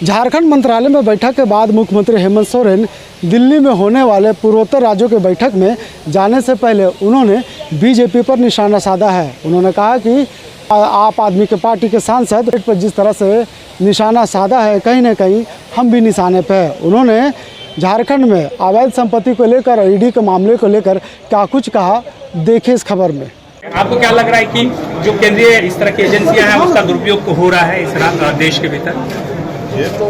झारखंड मंत्रालय में बैठक के बाद मुख्यमंत्री हेमंत सोरेन दिल्ली में होने वाले पूर्वोत्तर राज्यों की बैठक में जाने से पहले उन्होंने बीजेपी पर निशाना साधा है। उन्होंने कहा कि आप आदमी के पार्टी के सांसद पर जिस तरह से निशाना साधा है, कहीं ना कहीं हम भी निशाने पे हैं। उन्होंने झारखंड में अवैध संपत्ति को लेकर और ईडी के मामले को लेकर क्या कुछ कहा, देखें इस खबर में। आपको क्या लग रहा है कि जो केंद्रीय इस तरह की एजेंसियां हैं उसका दुरुपयोग हो रहा है इस देश के भीतर? ये तो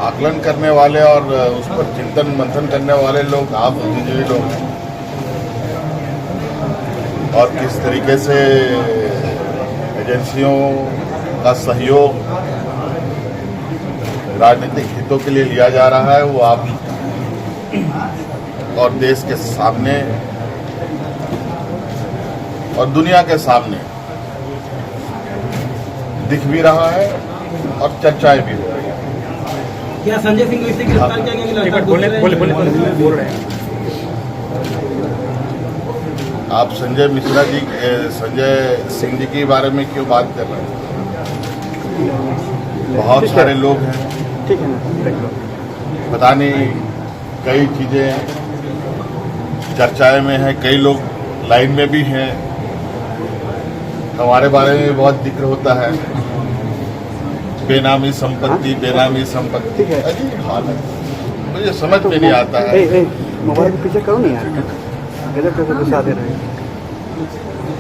आकलन करने वाले और उस पर चिंतन मंथन करने वाले लोग आप बुद्धिजीवी लोग हैं, और किस तरीके से एजेंसियों का सहयोग राजनीतिक हितों के लिए लिया जा रहा है वो आप और देश के सामने और दुनिया के सामने दिख भी रहा है और चर्चाएं भी हो रही हैं। क्या संजय सिंह को इससे गिरफ्तार किया गया कि लगातार बोल रहे हैं आप संजय मिश्रा जी, संजय सिंह जी के बारे में क्यों बात कर रहे हैं? बहुत सारे लोग हैं, ठीक है ना, पता नहीं कई चीजें चर्चाएं में हैं, कई लोग लाइन में भी हैं, हमारे बारे में बहुत जिक्र होता है, बेनामी संपत्ति बेनामी संपत्ति। अजीब हाल है, मुझे समझ में नहीं आता है। मोबाइल पीछे करो नहीं यार, गजब कैसे घुसा दे रहे हैं।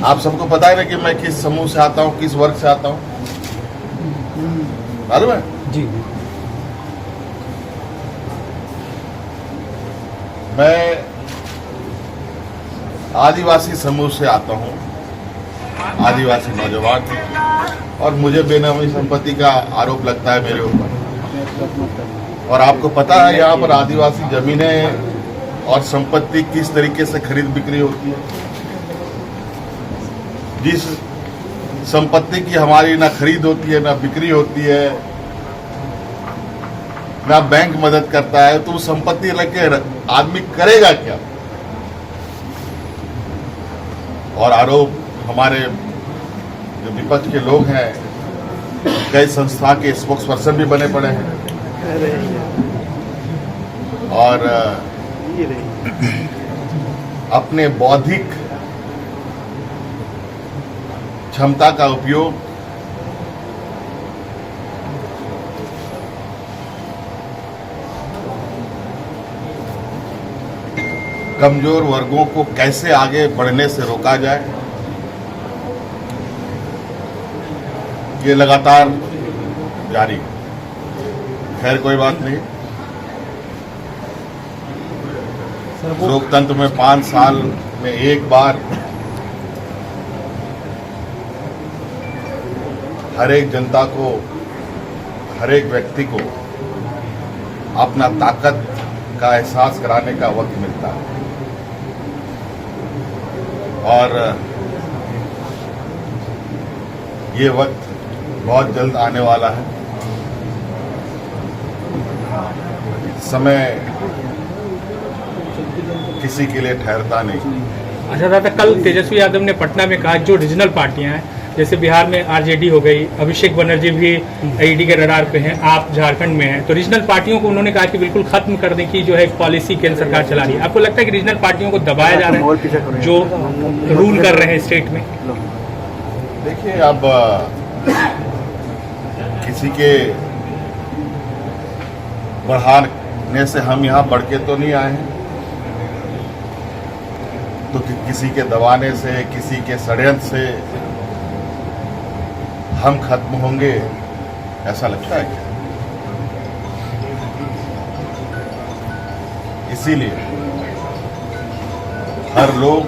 आप सबको पता है ना कि मैं किस समूह से आता हूँ, किस वर्ग से आता हूँ, मालूम है जी। मैं आदिवासी समूह से आता हूँ, आदिवासी नौजवान, और मुझे बेनामी संपत्ति का आरोप लगता है मेरे ऊपर। और आपको पता है यहाँ पर आदिवासी जमीनें और संपत्ति किस तरीके से खरीद बिक्री होती है। जिस संपत्ति की हमारी ना खरीद होती है ना बिक्री होती है, ना बैंक मदद करता है, तो वो संपत्ति लेके आदमी करेगा क्या? और आरोप हमारे जो विपक्ष के लोग हैं, कई संस्था के स्पोक्स पर्सन भी बने पड़े हैं, और अपने बौद्धिक क्षमता का उपयोग कमजोर वर्गों को कैसे आगे बढ़ने से रोका जाए, ये लगातार जारी है। खैर कोई बात नहीं, लोकतंत्र में 5 साल में एक बार हर एक जनता को, हर एक व्यक्ति को अपना ताकत का एहसास कराने का वक्त मिलता है, और ये वक्त बहुत जल्द आने वाला है। समय किसी के लिए ठहरता नहीं। अच्छा दादा, कल तेजस्वी यादव ने पटना में कहा जो रीजनल पार्टियां हैं, जैसे बिहार में आरजेडी हो गई, अभिषेक बनर्जी भी ईडी के रडार पे हैं, आप झारखंड में हैं, तो रीजनल पार्टियों को उन्होंने कहा कि बिल्कुल खत्म कर दें की जो है पॉलिसी केंद्र सरकार चला रही है। आपको लगता है कि रीजनल पार्टियों को दबाया जा रहा है जो रूल कर रहे हैं स्टेट में? देखिए, अब किसी के बढ़ाने से हम यहाँ बढ़ के तो नहीं आए हैं, तो किसी के दबाने से, किसी के षड्यंत्र से हम खत्म होंगे, ऐसा लगता है क्या? इसीलिए हर लोग,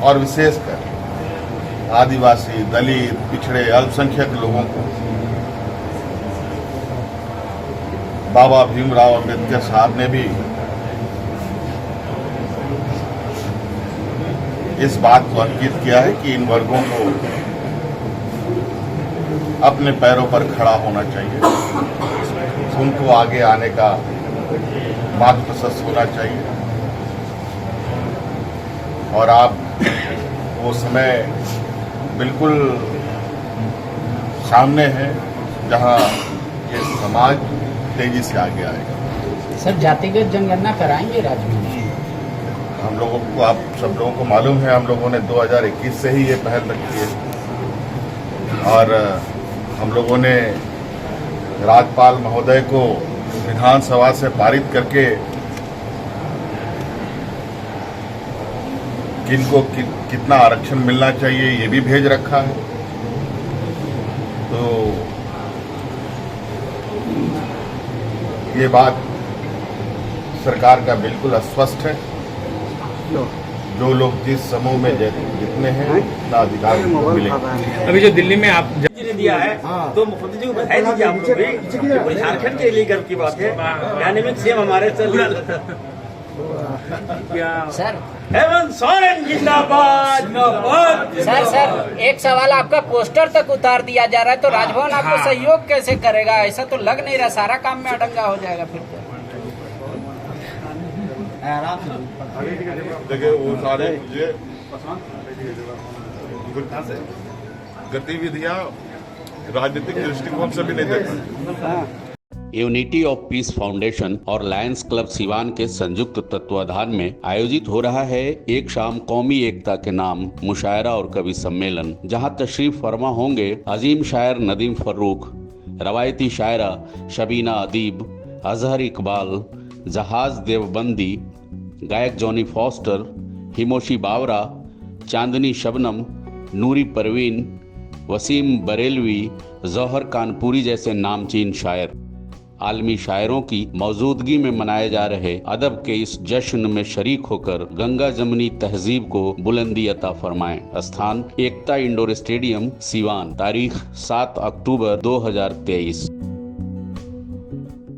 और विशेषकर आदिवासी, दलित, पिछड़े, अल्पसंख्यक लोगों को बाबा भीमराव अम्बेडकर साहब ने भी इस बात को अंकित किया है कि इन वर्गों को अपने पैरों पर खड़ा होना चाहिए, उनको आगे आने का मार्ग प्रशस्त होना चाहिए। और आप वो समय बिल्कुल सामने है जहां ये समाज तेजी से आगे आएगा। सर जातिगत जनगणना कराएंगे राज्य में? हम लोगों को, आप सब लोगों को मालूम है, हम लोगों ने 2021 से ही ये पहल रखी है और हम लोगों ने राज्यपाल महोदय को विधानसभा से पारित करके किनको कितना आरक्षण मिलना चाहिए ये भी भेज रखा है। तो ये बात सरकार का बिल्कुल अस्पष्ट है। जो लोग जिस समूह में जितने हैं उतना अधिकार उनको मिलेगा। अभी जो दिल्ली में आप जी ने दिया है तो मुख्यमंत्री जी को बधाई दीजिए आप लोग भी। पूरे झारखंड के लिए गर्व की बात है। डायनेमिक सीएम हमारे सर हेमंत सोरेन जिंदाबाद। सर एक सवाल, आपका पोस्टर तक उतार दिया जा रहा है तो राजभवन आपको सहयोग कैसे करेगा? ऐसा तो लग नहीं रहा, सारा काम में अड़ंगा हो जाएगा फिर तो। देखिए वो सारे गतिविधियां राजनीतिक दृष्टिकोण से भी नहीं देखते। यूनिटी ऑफ पीस फाउंडेशन और लायंस क्लब सिवान के संयुक्त तत्वाधान में आयोजित हो रहा है एक शाम कौमी एकता के नाम मुशायरा और कवि सम्मेलन, जहां तशरीफ फरमा होंगे अजीम शायर नदीम फर्रुख, रवायती शायरा शबीना अदीब, अजहर इकबाल, जहाज देवबंदी, गायक जॉनी फॉस्टर, हिमोशी बावरा, चांदनी शबनम, नूरी परवीन, वसीम बरेलवी, जौहर कानपुरी जैसे नामचीन शायर। आलमी शायरों की मौजूदगी में मनाए जा रहे अदब के इस जश्न में शरीक होकर गंगा जमनी तहजीब को बुलंदी अता फरमाएं। स्थान एकता इंडोर स्टेडियम सिवान। तारीख 7 अक्टूबर 2023।